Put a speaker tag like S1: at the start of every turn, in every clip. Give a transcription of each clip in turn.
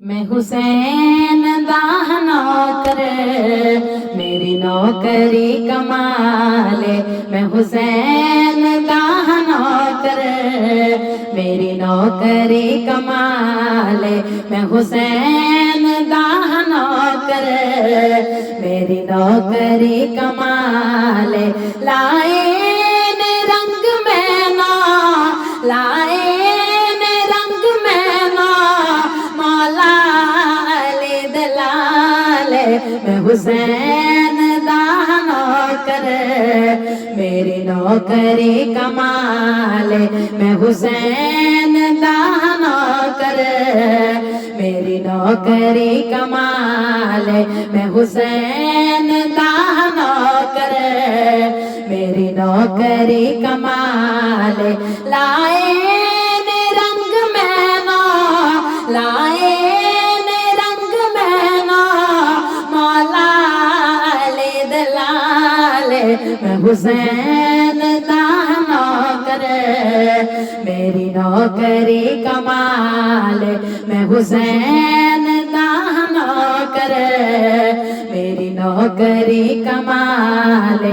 S1: میں حسین دا نوکر، میری نوکری کمال، میں حسین دا نوکر، میری نوکری کمال، میں حسین دا نوکر، میری نوکری کمال، لائے نے رنگ میں نا، لائے نے رنگ میں نا، مولا علی دلال، میں حسین دا نوکر، میری نوکری کمال، میں حسین دا نوکر، میری نوکری کمال، میں حسین دا نوکر، میری نوکری کمال، لائے نے رنگ میں نا، لائے نے رنگ میں نا، مولا علی دلال، میں حسین دا نوکر، میری نوکری کمال، میں حسین دا نوکر، میری نوکری کمال،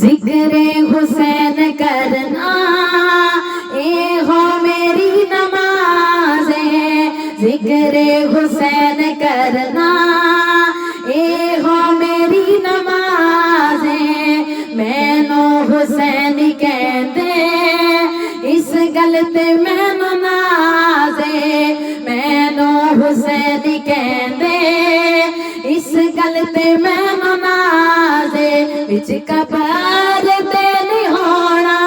S1: ذکر حسین کرنا اے ہو میری نماز، ذکر حسین کرنا اے ہو میری نماز، مینو حسین کہندے اس گل تے مینو ناز، مینو حسین کہندے اس گل تے مینو ناز، وچ قبر تے نہیں ہونا،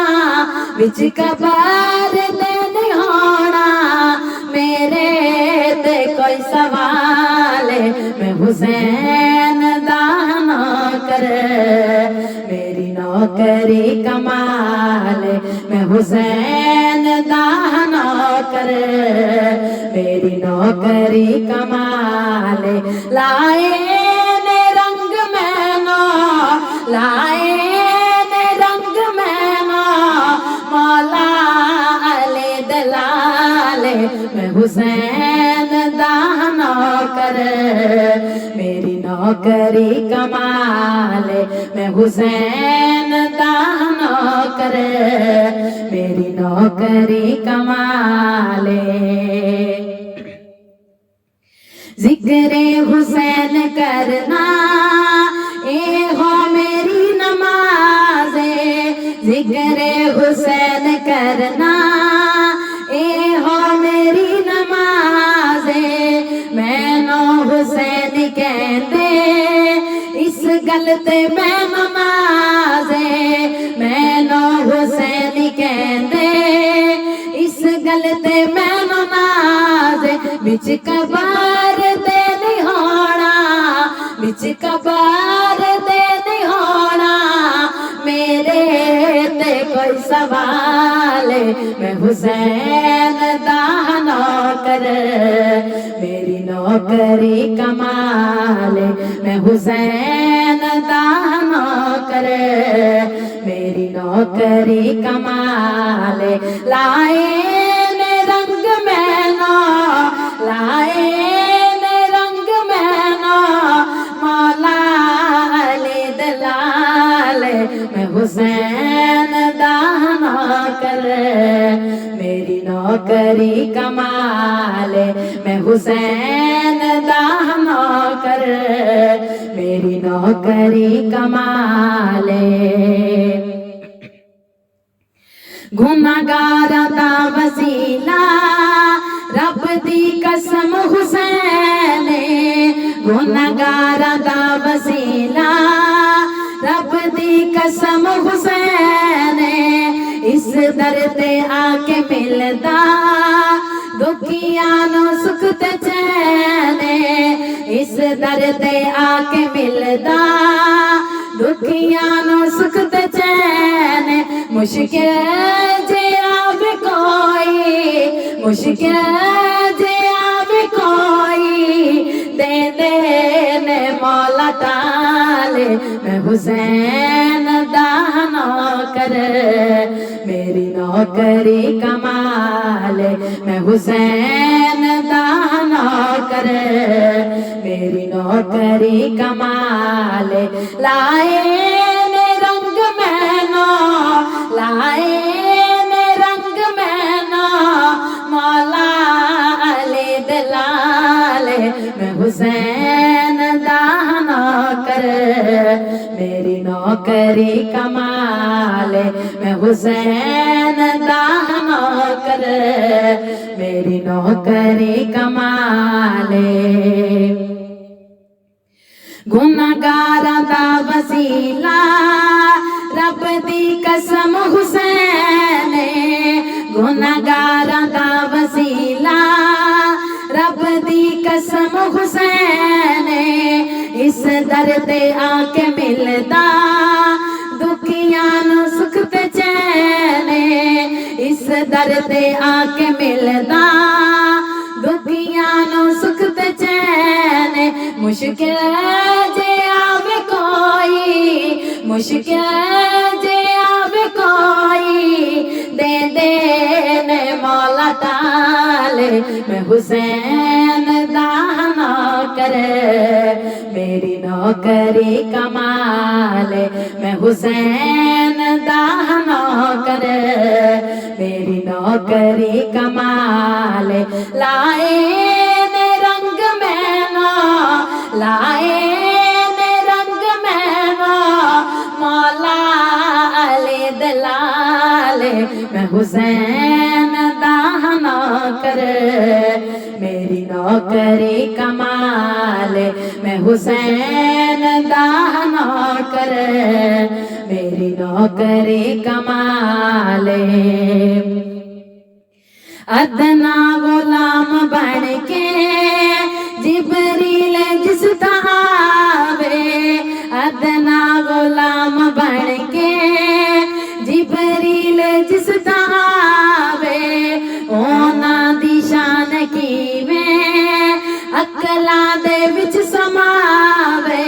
S1: وچ قبر تے نہیں ہونا، میرے تے کوئی سوال، میں حسین دا نوکر، میری نوکری کمال، میں حسین دا نوکر، میری نوکری کمال، لائے نے رنگ میں نا، لائے نے رنگ میں نا، مولا علی دلال، میں حسین دا نوکر، میری نوکری کمال، میں حسین دا نوکر، میری نوکری کمال، ذکر حسین کرنا اے ہو میری نماز، ذکر حسین کرنا اے ہو میری نماز، مینو حسین کہندے اس گل تے میں نماز، مینو حسین کہندے اس گل تے میں نماز، وچ قبر تے نہیں ہونا، وچ قبر تے نہیں ہونا، میرے تے کوئی سوال، میں حسین دا نوکر، میری نوکری کمال، میں حسین دا نوکر، میری نوکری کمال، لائے نے رنگ میں نا، لائے نے رنگ میں نا، مولا علی دلال، میں حسین دا نوکر، میری نوکری کمال، میں حسین دا نوکر، میری نوکری کمال، گناہگاراں دا وسیلہ رب دی قسم حسین، گناہگاراں دا وسیلہ رب دی قسم حسین، اس در تے آ کے ملدا دکھیاں نو سکھ تے چین، اس در تے آ کے ملدا دکھیاں نو سکھ تے چین، مشکل جے آوے کوئی، مشکل جے آوے کوئی، دے دے نے مولا تعالی، میں حسین دا نوکر، میری میری نوکری کمال میں حسین دا نوکر میری نوکری کمال لائے نے رنگ میں نو لائے نے رنگ میں نو مولا علی دلال میں حسین دا نوکر میری نوکری کمال میں حسین دا نوکر میری نوکری کمال گناہگاراں دا وسیلہ رب دی قسم حسین گناہگاراں دا وسیلہ رب دی قسم حسین اس در تے آ کے ملدا دکھیاں نو سکھ تے چین اس در تے آ کے ملدا دکھیاں نو سکھ تے چین مشکل جے آوے کوئی مشکل جے آوے کوئی دے دے نے مولا تعالی میں حسین دا نوکر میری نوکری کمال میں حسین دا نوکر میری نوکری کمال لائے نے رنگ میں نو لائے نے رنگ میں نو مولا علی دلال میں حسین دا نوکر میری نوکری کمال میں حسین دا نوکر میری نوکری کمال ادنا غلام بن کے جبریل جس آوے ادنا غلام بن کے جبریل جس آوے اونا دی شان کیویں اکلا دے وچ سماوے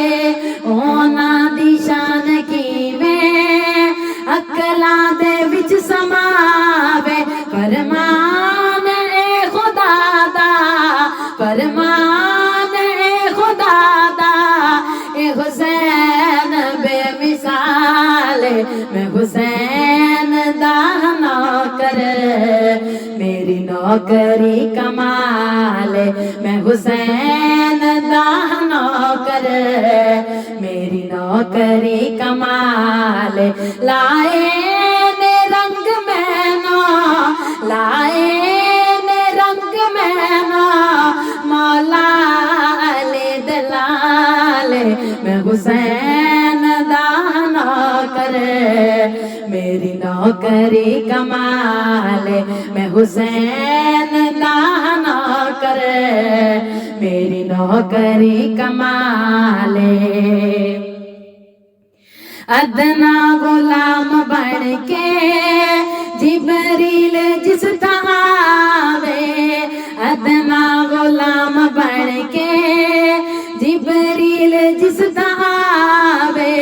S1: اونا دی شان کیویں اکلا دے وچ سماوے فرمان اے خدا دا فرمان اے خدا دا اے حسین بے مثال میں حسین دا نوکر میری نوکری کمال میں حسین دا نوکر میری نوکری کمال لائے نے رنگ میں نو لائے نے رنگ میں نو مولا علی دلال میں حسین دا نوکر میری نوکری کمال میں حسین دا نوکر میری نوکری کمال ادنا غلام بن کے جبریل جس آوے ادنا غلام بن کے جبریل جس آوے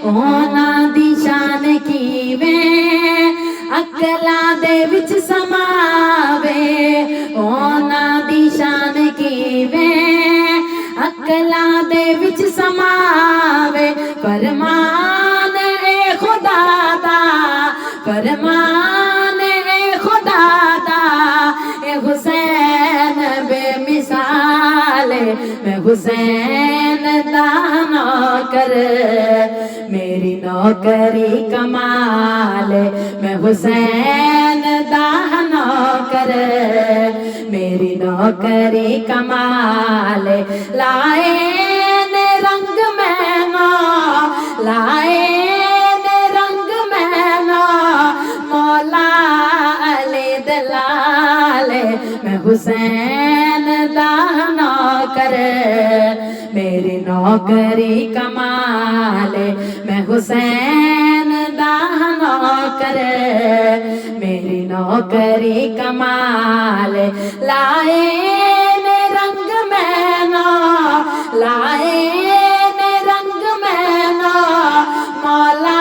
S1: اونا دی شان کیویں اکلا دے وچ سماوے اونا دی شان کیویں اکلا دے وچ سماوے فرمان اے خدا دا فرمان اے خدا دا اے حسین بے مثال میں حسین دا نوکر میری نوکری کمال میں حسین دا نوکر میری نوکری کمال لائے نے رنگ میں نو لائے نے رنگ میں نو مولا علی دلال میں حسین دا نوکر میری نوکری کمال میں حسین دا نوکر میری نوکری کمال لائے نے رنگ میں نو لائے نے رنگ میں نو مولا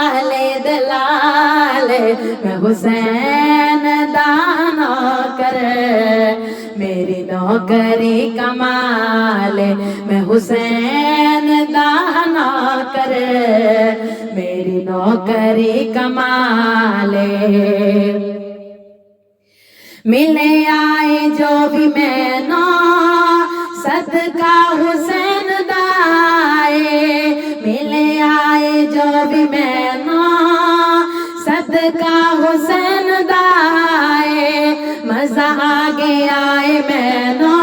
S1: علی دلال میں حسین دا نوکر میری نوکری کمال میں حسین دا نوکر میری نوکری کمال ملے آئے جو بھی میں نو صدقہ حسین دائے ملے آئے جو بھی میں نو صدقہ حسین دائے مزہ آگے آئے میں نو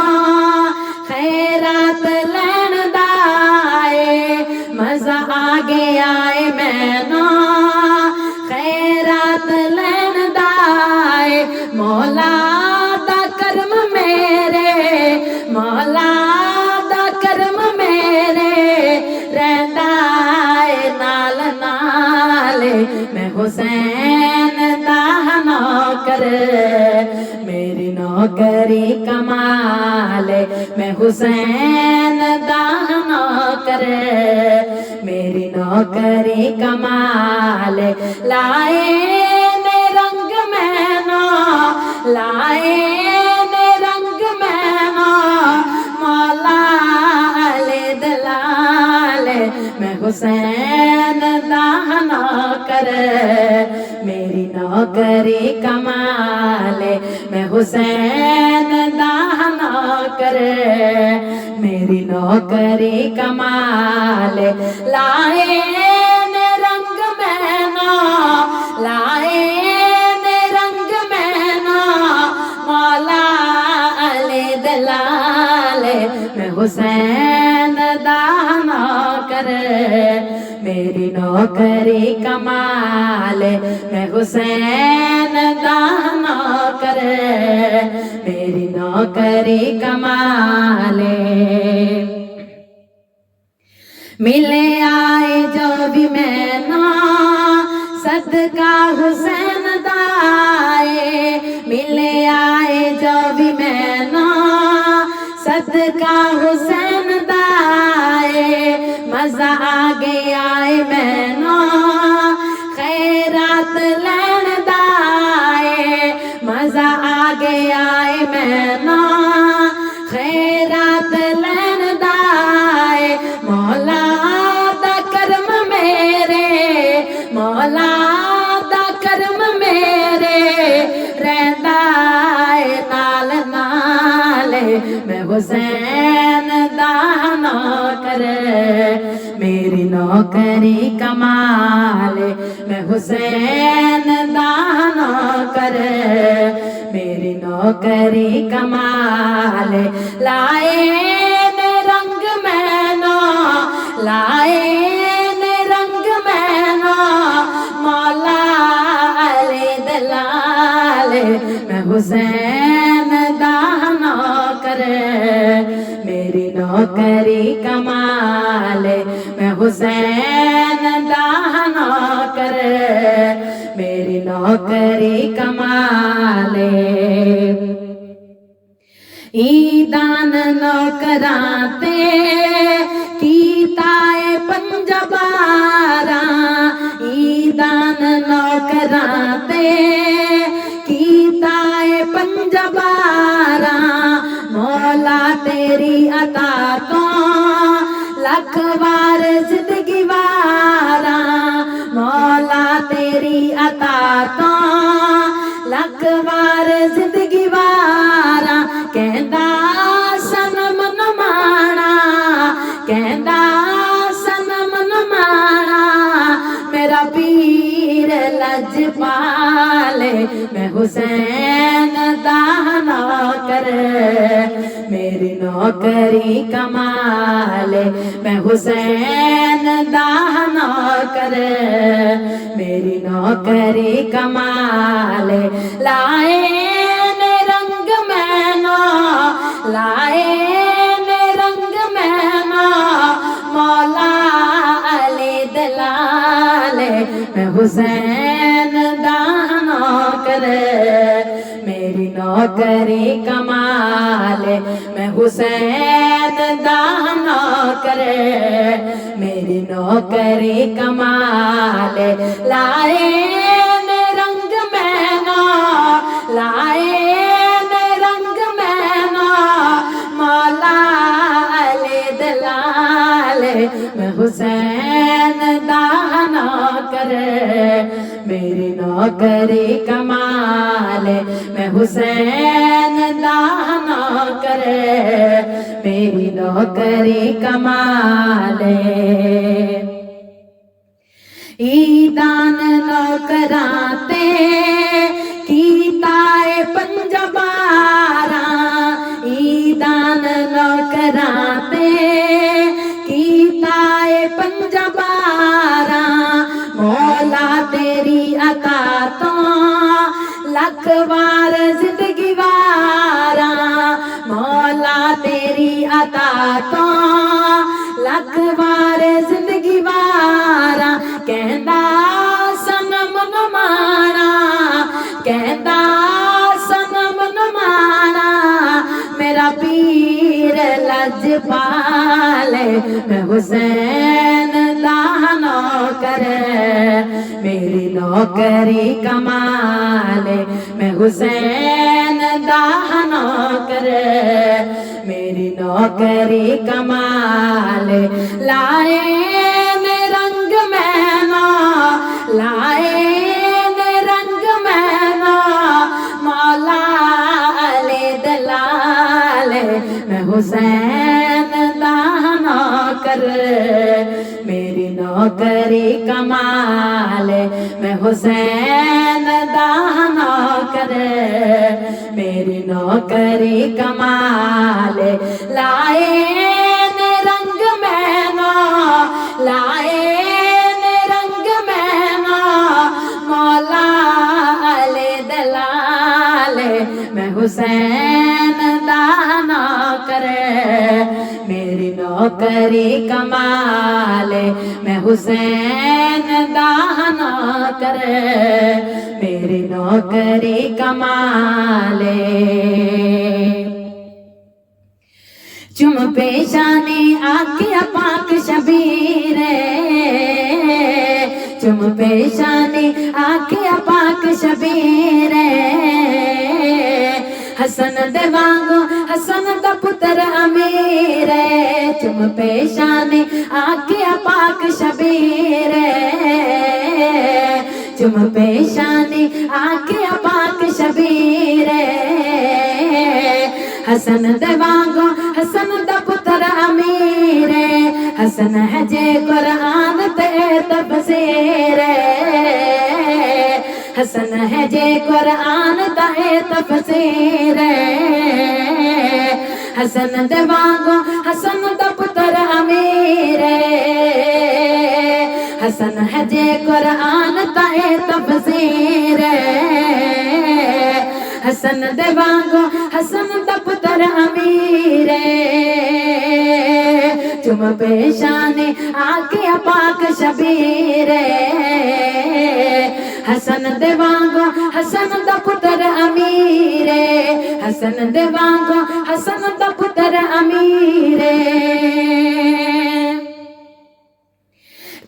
S1: خیرات لین دائے مزہ آگے آئے میں نو خیرات لین دائے مولا دا کرم میرے مولا دا کرم میرے رہندا اے نال نال میں حسین دا نوکر میری نوکری کمال میں حسین دا نوکر میری نوکری کمال لائے نے رنگ میں نو لائے نے رنگ میں نو مولا علی دلال میں حسین دا نوکر میری نوکری کمال میں حسین دا نوکر میری نوکری کمال لائے نے رنگ میں نو لائے نے رنگ میں نو مولا علی دلال میں حسین دا نوکر میری نوکری کمال میں حسین دا نوکر میری نوکری کمال ملے آئے جو بھی میں نو صدقہ حسین دائے ملے آئے جو بھی میں نو صدقہ حسین دائے مزہ آگے آئے میں نو خیرات لین دائے مزہ آگے آئے میں نو خیرات لین دائے مولا دا کرم میرے مولا دا کرم میرے رہندا اے نال نال میں حسین دا نوکر میری نوکری کمال میں حسین دا نوکر میری نوکری کمال لائے نے رنگ میں نو لائے نے رنگ میں نو مولا علی دلال میں حسین دا نوکر میری نوکری کمال میں حسین دا نوکر میری نوکری کمال ایدان نوکراں تے کیتا اے پنجباراں ایدان نوکراں تے کیتا اے پنجباراں مولا تیری عطا تو لکھ وار زندگی واراں مولا تیری عطا تو لکھ وار زندگی واراں کہندا سنم نمانا کہندا سنم نمانا میرا پیر لجپال میں حسین دا نوکر میری نوکری کمال میں حسین دا نوکر میری نوکری کمال لائے نے رنگ میں نو لائے نے رنگ میں نو مولا علی دلال میں حسین دا نوکر میری نوکری کمال میں حسین دا نوکر میری نوکری کمال لائے نے رنگ نوکری کمال میں حسین دا نوکر میری نوکری کمال ایدان نوکراتے کیتا ہے پنجباراں ایدان نوکراتے کیتا ہے پنجباراں مولا تیری عطا تو لکھ وار زندگی واراں مولا تیری عطا تو لکھ وار زندگی واراں کہندا سنم نمانا کہندا سنم نمانا میرا پیر لجپال میں حسین دا نوکر میری نوکری کمال میں حسین دا نوکر میری نوکری کمال لائے رنگ میں نا لائے رنگ میں نا مولا علی دلال میں حسین دا نوکر میری نوکری کمال میں حسین دا نوکر میری نوکری کمال لائے رنگ میں نا لائے رنگ میں نا مولا علی دلال میں حسین دا نوکر میری نوکری کمال میں حسین دا نوکر میری نوکری کمال چم پیشانی آکیا پاک شبیر چم پیشانی آکیا پاک شبیر حسن دے وانگو حسن دا پتر امیر چم پیشانی آکیا پاک شبیر چم پیشانی آکیا پاک شبیر حسن دے وانگو حسن دا پتر امیر حسن ہے جے قرآن تے تفسیر حسن ہے جے قرآن تے تفسیر حسن دے وانگو حسن دا پتر امیر حسن ہے جے قرآن تے تفسیر حسن دے وانگو حسن دا پتر امیر چم پیشانی آکیا پاک شبیر حسن دے وانگو حسن دا پتر امیر حسن دے وانگو حسن دا پتر امیر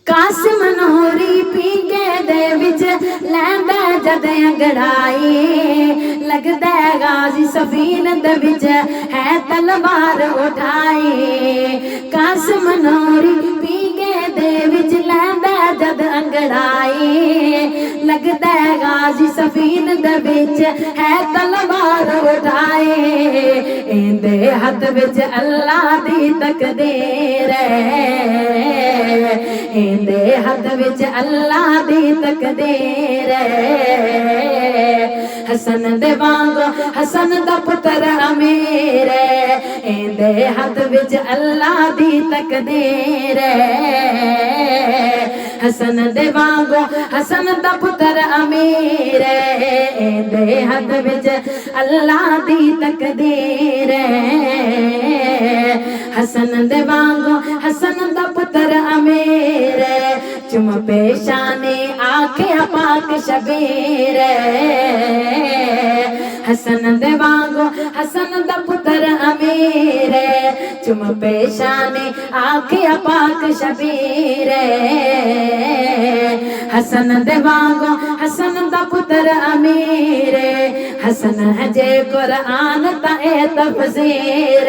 S1: قاسم نوری پیگے دے وچ لیندا جد انگڑائی لگدا غازی سفین دے وچ ہے تلوار اٹھائی قاسم نوری پیگے دے وچ لیندا جد انگڑائی لگدا غازی سفین دے وچ ہے تلوار اٹھائی ایندے ہاتھ وچ اللہ دی تقدیر ایندے ہاتھ وچ اللہ دی تقدیر حسن دے وانگو حسن دا پتر امیر ایندے ہاتھ وچ اللہ دی تقدیر حسن دے وانگو حسن دا پتر امیر ایندے ہاتھ وچ اللہ دی تقدیر حسن دے وانگو حسن دا پتر امیر چم پیشانی آکھیا پاک شبیر حسن دے وانگو حسن دا پتر امیر چم پیشانی آکھیا پاک شبیر حسن دے وانگو حسن دا پتر امیر حسن ہے جے قرآن تا اے تفسیر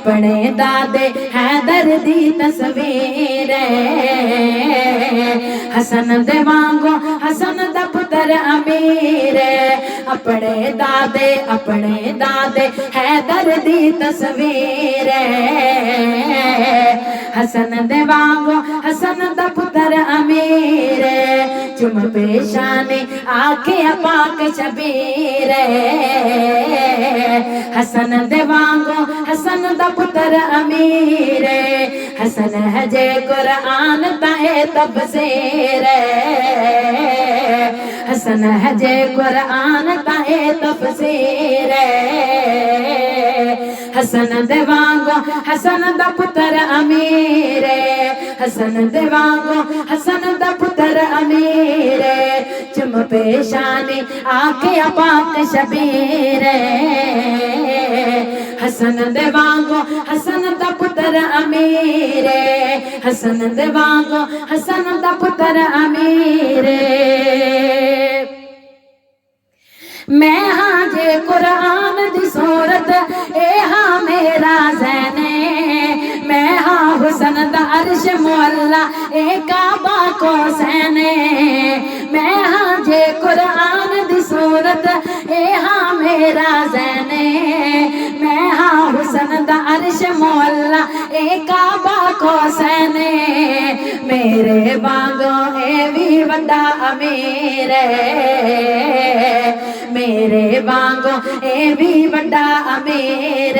S1: اپنے دادے حیدر دی تصویر حسن دے وانگو حسن دا پتر امیر اپنے دادے حیدر دی تصویر حسن دے وانگو حسن دا پتر امیر چم پیشانی آنکھیں پاک شبیر حسن دے وانگو حسن دا پتر امیر حسن ہے جے قرآن تائے تفسیر حسن ہے جے قرآن تائے تفسیر حسن دے وانگو حسن دا پتر امیر حسن دے وانگو حسن دا پتر امیر چم پیشانی آنکھیں پاک شبیر حسن دے وانگو حسن دا پتر امیر حسن دے وانگو حسن دا پتر امیر میں ہاں جے قرآن دی صورت اے ہاں میرا زینے میں ہاں حسن دا عرش مولا اے کعبہ کو سینے میں ہاں جے قرآن دی صورت اے ہاں میرا زینے میں ہاں حسن دا عرش مولا اے کعبہ کو سینے میرے وانگو اے بھی وڈا امیر میرے وانگو اے بھی وڈا امیر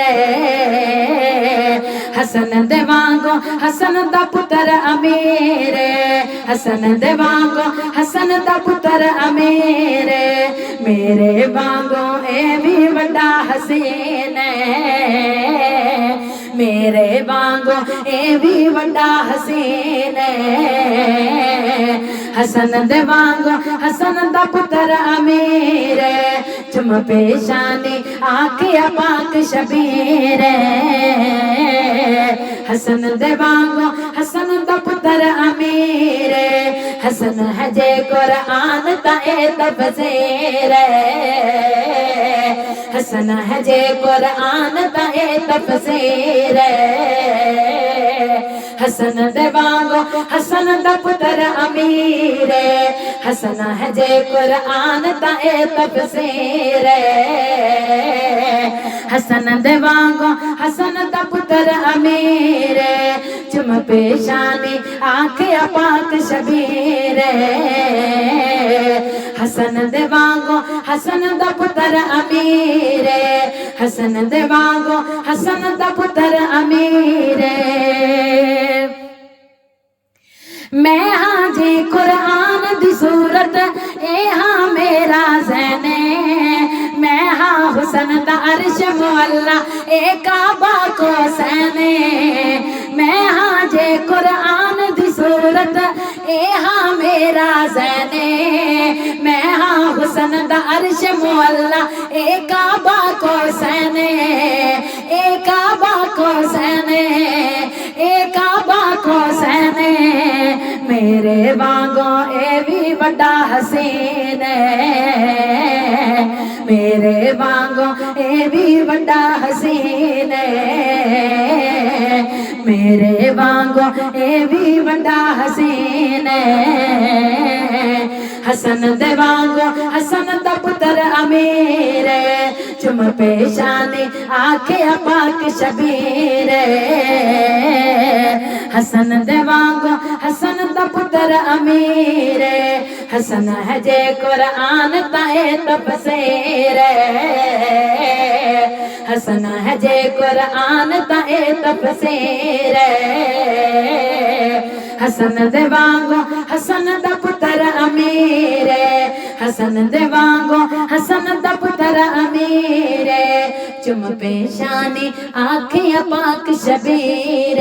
S1: حسن دے وانگو حسن دا پتر امیر حسن دے وانگو حسن دا پتر امیر میرے وانگو اے بھی وڈا حسین میرے وانگو اے بھی وڈا حسین حسن دے وانگو حسن دا پتر امیر چم پیشانی آنکھیں پاک شبیر حسن دے وانگو حسن دا پتر امیر حسن ہے جے قرآن تائے تفسیر حسن ہے جے قرآن تائے تفسیر حسن دے وانگو حسن دا پتر امیر حسن ہے جے قرآن تائے تفسیر حسن دے وانگو حسن دا پتر امیر چم پیشانی آنکھیں پاک شبیر حسن دے وانگو حسن دا پتر امیر حسن دے وانگو حسن دا پتر امیر میں ہاں جے قرآن دی صورت اے ہاں میرا زینے میں ہاں حسن دا عرش مولا اے کعبہ کو سینے میں ہاں جے قرآن دی صورت اے ہاں میرا زینے میں ہاں حسن دا عرش مولا اے کعبہ کو سینے اے کعبہ کو سینے اے کعبہ کو سینے میرے وانگو اے بھی وڈا حسین میرے وانگو اے بھی وڈا حسین میرے وانگو اے بھی وڈا حسین حسن دے وانگو حسن دا پتر امیر چم پیشانی آنکھیں پاک شبیر حسن دے وانگو حسن دا پتر امیر حسن ہے جے قرآن تائے تفسیر حسن ہے جے قرآن تائے تفسیر حسن دے وانگو حسن دا پتر امیر حسن دے وانگو حسن دا پتر امیر چم پیشانی آنکھیں پاک شبیر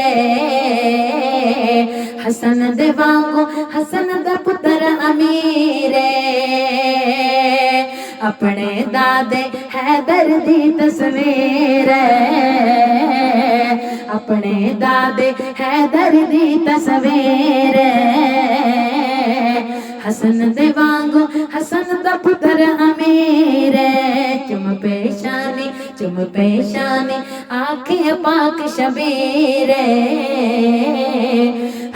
S1: حسن دے وانگو حسن دا پتر امیر اپنے دادے حیدر دی تصویر اپنے دادے حیدر دی تصویر حسن دے وانگو حسن دا پتر امیر چم پیشانی آنکھیں پاک شبیر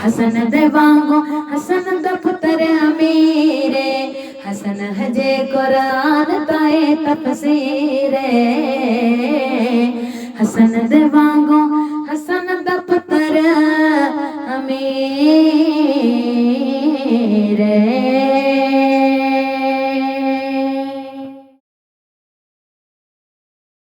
S1: حسن دے وانگو حسن دا پتر امیر حسن حجے قرآن تائے تفسیر حسن دے وانگو حسن دا پتر امیر